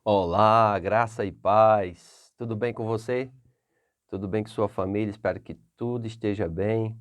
Olá, graça e paz. Tudo bem com você? Tudo bem com sua família? Espero que tudo esteja bem.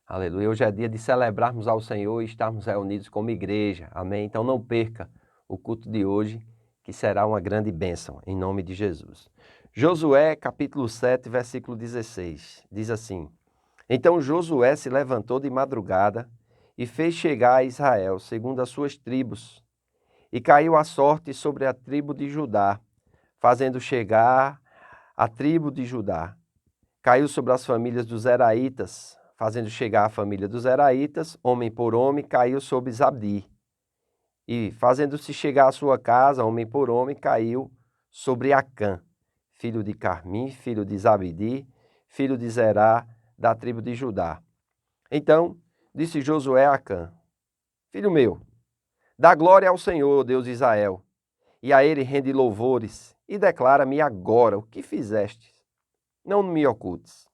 Aleluia. Hoje é dia de celebrarmos ao Senhor e estarmos reunidos como igreja. Amém? Então não perca o culto de hoje, que será uma grande bênção, em nome de Jesus. Josué, capítulo 7, versículo 16, diz assim: Então Josué se levantou de madrugada e fez chegar a Israel, segundo as suas tribos, e caiu a sorte sobre a tribo de Judá, fazendo chegar a tribo de Judá. Caiu sobre as famílias dos Zeraitas, fazendo chegar a família dos Zeraitas, homem por homem, caiu sobre Zabdi. E fazendo-se chegar a sua casa, homem por homem, caiu sobre Acã, filho de Carmi, filho de Zabdi, filho de Zerá, da tribo de Judá. Então disse Josué a Acã: Filho meu, dá glória ao Senhor, Deus de Israel, e a ele rende louvores, e declara-me agora o que fizeste. Não me ocultes.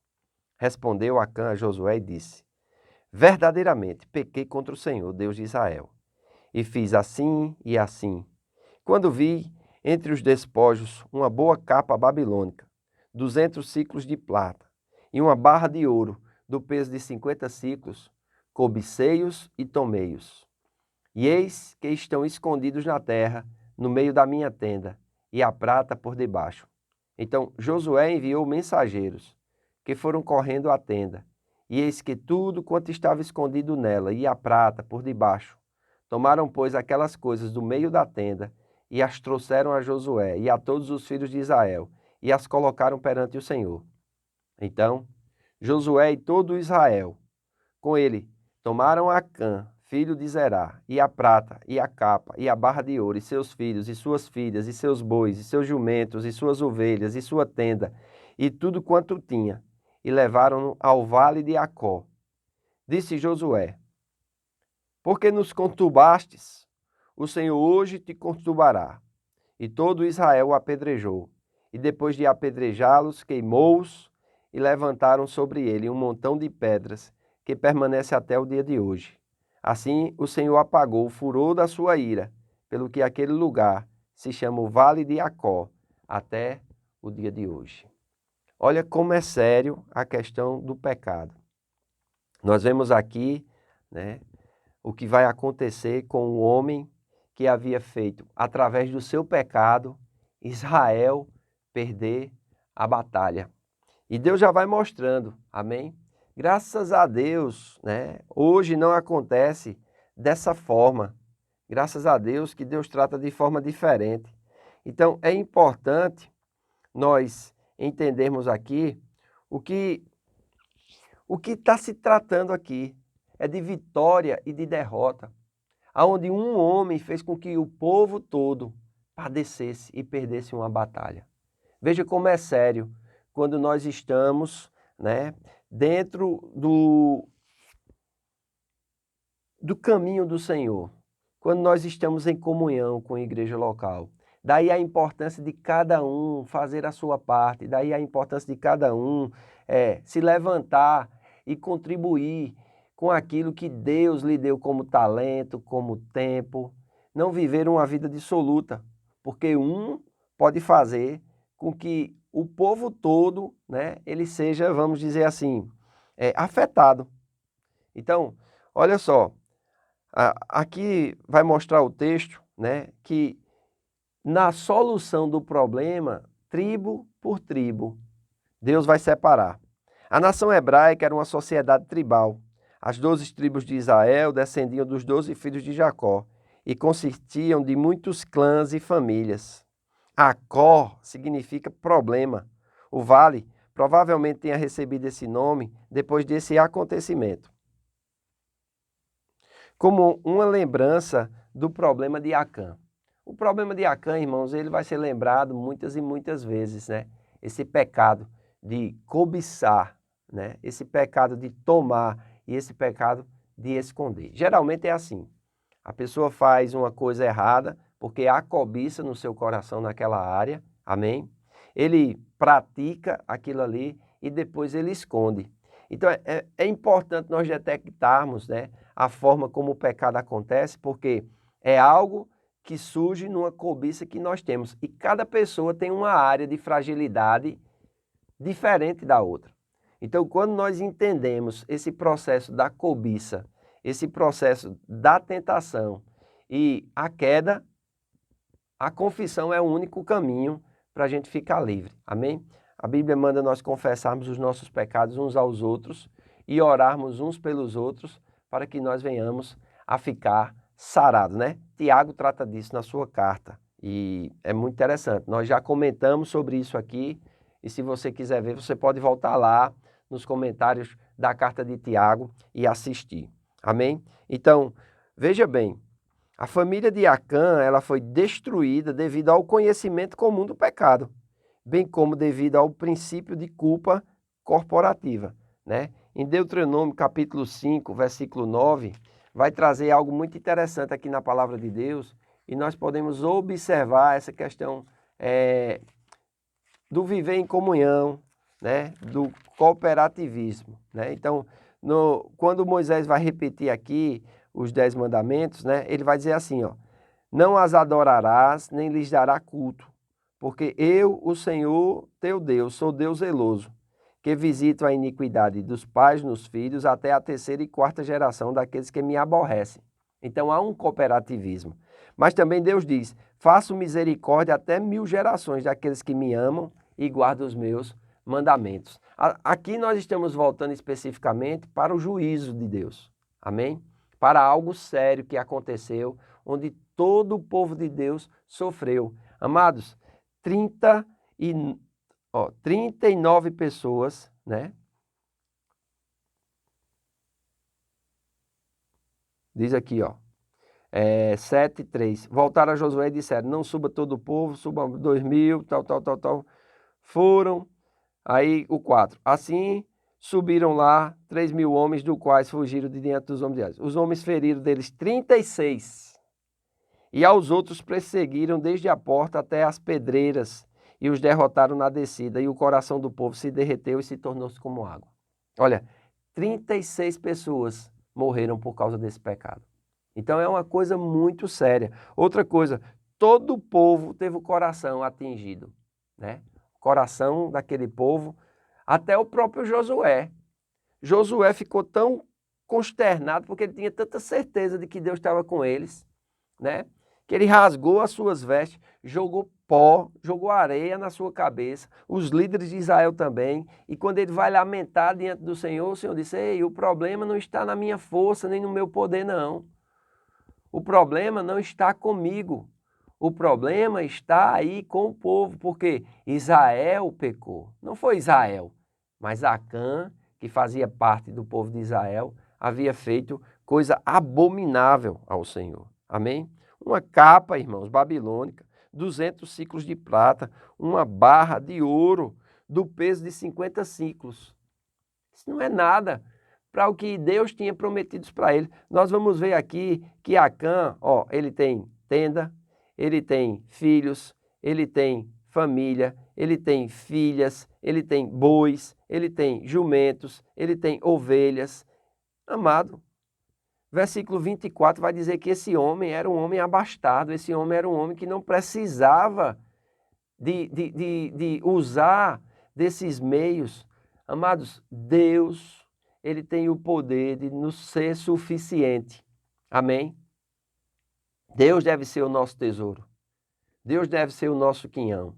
Respondeu Acã a Josué e disse: Verdadeiramente pequei contra o Senhor, Deus de Israel, e fiz assim e assim. Quando vi entre os despojos uma boa capa babilônica, 200 siclos de prata, e uma barra de ouro, do peso de 50 siclos, cobicei-os e tomei-os. E eis que estão escondidos na terra, no meio da minha tenda, e a prata por debaixo. Então Josué enviou mensageiros, que foram correndo à tenda, e eis que tudo quanto estava escondido nela, e a prata por debaixo. Tomaram, pois, aquelas coisas do meio da tenda, e as trouxeram a Josué e a todos os filhos de Israel, e as colocaram perante o Senhor. Então Josué e todo Israel, com ele, tomaram Acã, filho de Zerá, e a prata, e a capa, e a barra de ouro, e seus filhos, e suas filhas, e seus bois, e seus jumentos, e suas ovelhas, e sua tenda, e tudo quanto tinha, e levaram-no ao vale de Acó. Disse Josué: Porque nos conturbastes, o Senhor hoje te conturbará. E todo Israel o apedrejou, e depois de apedrejá-los, queimou-os, e levantaram sobre ele um montão de pedras, que permanece até o dia de hoje. Assim o Senhor apagou o furor da sua ira, pelo que aquele lugar se chama o Vale de Acó, até o dia de hoje. Olha como é sério a questão do pecado. Nós vemos aqui, né, o que vai acontecer com o homem que havia feito, através do seu pecado, Israel perder a batalha. E Deus já vai mostrando, amém? Graças a Deus, né? Hoje não acontece dessa forma. Graças a Deus que Deus trata de forma diferente. Então é importante nós entendermos aqui o que está se tratando aqui. É de vitória e de derrota, aonde um homem fez com que o povo todo padecesse e perdesse uma batalha. Veja como é sério quando nós estamos, né, dentro do caminho do Senhor, quando nós estamos em comunhão com a igreja local. Daí a importância de cada um fazer a sua parte, daí a importância de cada um se levantar e contribuir com aquilo que Deus lhe deu como talento, como tempo. Não viver uma vida dissoluta, porque um pode fazer com que o povo todo, né, ele seja, vamos dizer assim, afetado. Então, olha só, aqui vai mostrar o texto, né, que na solução do problema, tribo por tribo, Deus vai separar. A nação hebraica era uma sociedade tribal. As 12 tribos de Israel descendiam dos 12 filhos de Jacó e consistiam de muitos clãs e famílias. Acó significa problema. O vale provavelmente tenha recebido esse nome depois desse acontecimento, como uma lembrança do problema de Acã. O problema de Acã, irmãos, ele vai ser lembrado muitas e muitas vezes, né? Esse pecado de cobiçar, né? Esse pecado de tomar e esse pecado de esconder. Geralmente é assim. A pessoa faz uma coisa errada porque há cobiça no seu coração naquela área, amém? Ele pratica aquilo ali e depois ele esconde. Então é importante nós detectarmos, né, a forma como o pecado acontece, porque é algo que surge numa cobiça que nós temos. E cada pessoa tem uma área de fragilidade diferente da outra. Então, quando nós entendemos esse processo da cobiça, esse processo da tentação e a queda, a confissão é o único caminho para a gente ficar livre. Amém? A Bíblia manda nós confessarmos os nossos pecados uns aos outros e orarmos uns pelos outros para que nós venhamos a ficar sarados, né? Tiago trata disso na sua carta e é muito interessante. Nós já comentamos sobre isso aqui e se você quiser ver, você pode voltar lá nos comentários da carta de Tiago e assistir. Amém? Então, veja bem, a família de Acã, ela foi destruída devido ao conhecimento comum do pecado, bem como devido ao princípio de culpa corporativa, né? Em Deuteronômio capítulo 5, versículo 9, vai trazer algo muito interessante aqui na palavra de Deus e nós podemos observar essa questão do viver em comunhão, né? Do cooperativismo, né? Então, quando Moisés vai repetir aqui os 10 mandamentos, né? Ele vai dizer assim, ó, não as adorarás, nem lhes dará culto, porque eu, o Senhor, teu Deus, sou Deus zeloso, que visito a iniquidade dos pais nos filhos até a terceira e quarta geração daqueles que me aborrecem. Então há um cooperativismo. Mas também Deus diz, faço misericórdia até 1000 gerações daqueles que me amam e guardam os meus mandamentos. Aqui nós estamos voltando especificamente para o juízo de Deus. Amém? Para algo sério que aconteceu, onde todo o povo de Deus sofreu. Amados, 39 pessoas, né? Diz aqui, ó, 7:3. Voltaram a Josué e disseram, não suba todo o povo, suba 2000, tal. Foram, aí o 4. Assim subiram lá 3.000 homens, do quais fugiram de diante dos homens de Israel. Os homens feriram deles 36. E aos outros perseguiram desde a porta até as pedreiras e os derrotaram na descida. E o coração do povo se derreteu e se tornou-se como água. Olha, 36 pessoas morreram por causa desse pecado. Então é uma coisa muito séria. Outra coisa, todo o povo teve o coração atingido, né? O coração daquele povo, até o próprio Josué. Josué ficou tão consternado porque ele tinha tanta certeza de que Deus estava com eles, né? Que ele rasgou as suas vestes, jogou pó, jogou areia na sua cabeça, os líderes de Israel também, e quando ele vai lamentar diante do Senhor, o Senhor disse, ei, o problema não está na minha força, nem no meu poder, não. O problema não está comigo, o problema está aí com o povo, porque Israel pecou. Não foi Israel, mas Acã, que fazia parte do povo de Israel, havia feito coisa abominável ao Senhor. Amém? Uma capa, irmãos, babilônica, 200 ciclos de prata, uma barra de ouro do peso de 50 ciclos. Isso não é nada para o que Deus tinha prometido para ele. Nós vamos ver aqui que Acã, ó, ele tem tenda, ele tem filhos, ele tem família, ele tem filhas, ele tem bois, ele tem jumentos, ele tem ovelhas. Amado, versículo 24 vai dizer que esse homem era um homem abastado, esse homem era um homem que não precisava de usar desses meios. Amados, Deus, ele tem o poder de nos ser suficiente. Amém? Deus deve ser o nosso tesouro. Deus deve ser o nosso quinhão.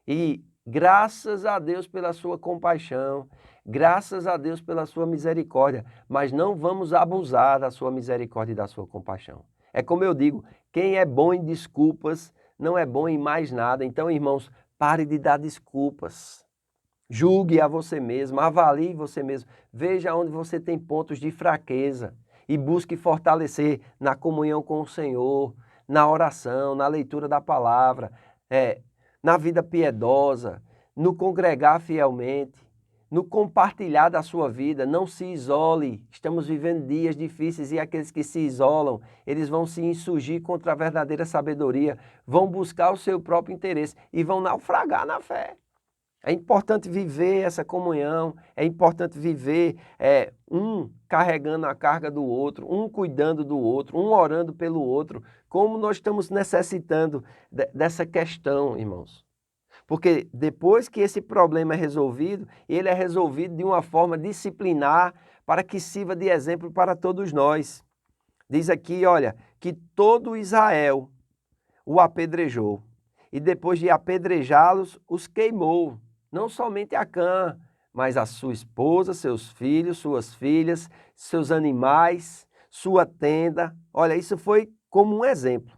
E graças a Deus pela sua compaixão, graças a Deus pela sua misericórdia, mas não vamos abusar da sua misericórdia e da sua compaixão. É como eu digo, quem é bom em desculpas não é bom em mais nada. Então, irmãos, pare de dar desculpas. Julgue a você mesmo, avalie você mesmo, veja onde você tem pontos de fraqueza e busque fortalecer na comunhão com o Senhor, na oração, na leitura da palavra, na vida piedosa, no congregar fielmente, no compartilhar da sua vida. Não se isole, estamos vivendo dias difíceis e aqueles que se isolam, eles vão se insurgir contra a verdadeira sabedoria, vão buscar o seu próprio interesse e vão naufragar na fé. É importante viver essa comunhão, é importante viver um carregando a carga do outro, um cuidando do outro, um orando pelo outro, como nós estamos necessitando dessa questão, irmãos. Porque depois que esse problema é resolvido, ele é resolvido de uma forma disciplinar para que sirva de exemplo para todos nós. Diz aqui, olha, que todo Israel o apedrejou e depois de apedrejá-los, os queimou. Não somente Acã, mas a sua esposa, seus filhos, suas filhas, seus animais, sua tenda. Olha, isso foi como um exemplo.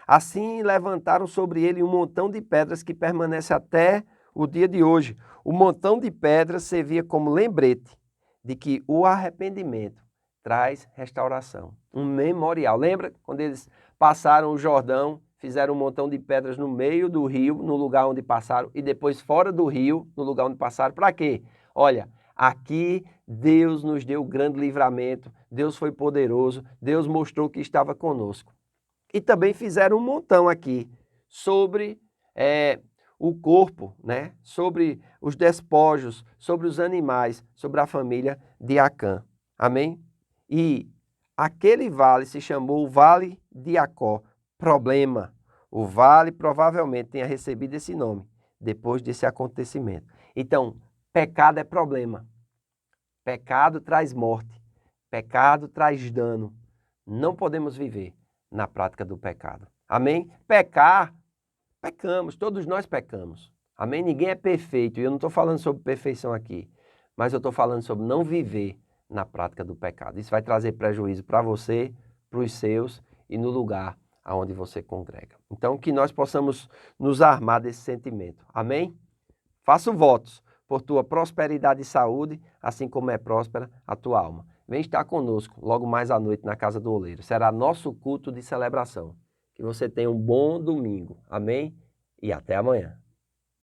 Assim levantaram sobre ele um montão de pedras que permanece até o dia de hoje. O montão de pedras servia como lembrete de que o arrependimento traz restauração. Um memorial. Lembra quando eles passaram o Jordão, fizeram um montão de pedras no meio do rio, no lugar onde passaram, e depois fora do rio, no lugar onde passaram. Para quê? Olha, aqui Deus nos deu grande livramento, Deus foi poderoso, Deus mostrou que estava conosco. E também fizeram um montão aqui sobre o corpo, né? Sobre os despojos, sobre os animais, sobre a família de Acã. Amém? E aquele vale se chamou o Vale de Jacó. Problema. O vale provavelmente tenha recebido esse nome depois desse acontecimento. Então, pecado é problema. Pecado traz morte. Pecado traz dano. Não podemos viver na prática do pecado. Amém? Pecar, pecamos. Todos nós pecamos. Amém? Ninguém é perfeito. E eu não estou falando sobre perfeição aqui. Mas eu estou falando sobre não viver na prática do pecado. Isso vai trazer prejuízo para você, para os seus e no lugar aonde você congrega. Então, que nós possamos nos armar desse sentimento. Amém? Faço votos por tua prosperidade e saúde, assim como é próspera a tua alma. Vem estar conosco logo mais à noite na Casa do Oleiro. Será nosso culto de celebração. Que você tenha um bom domingo. Amém? E até amanhã.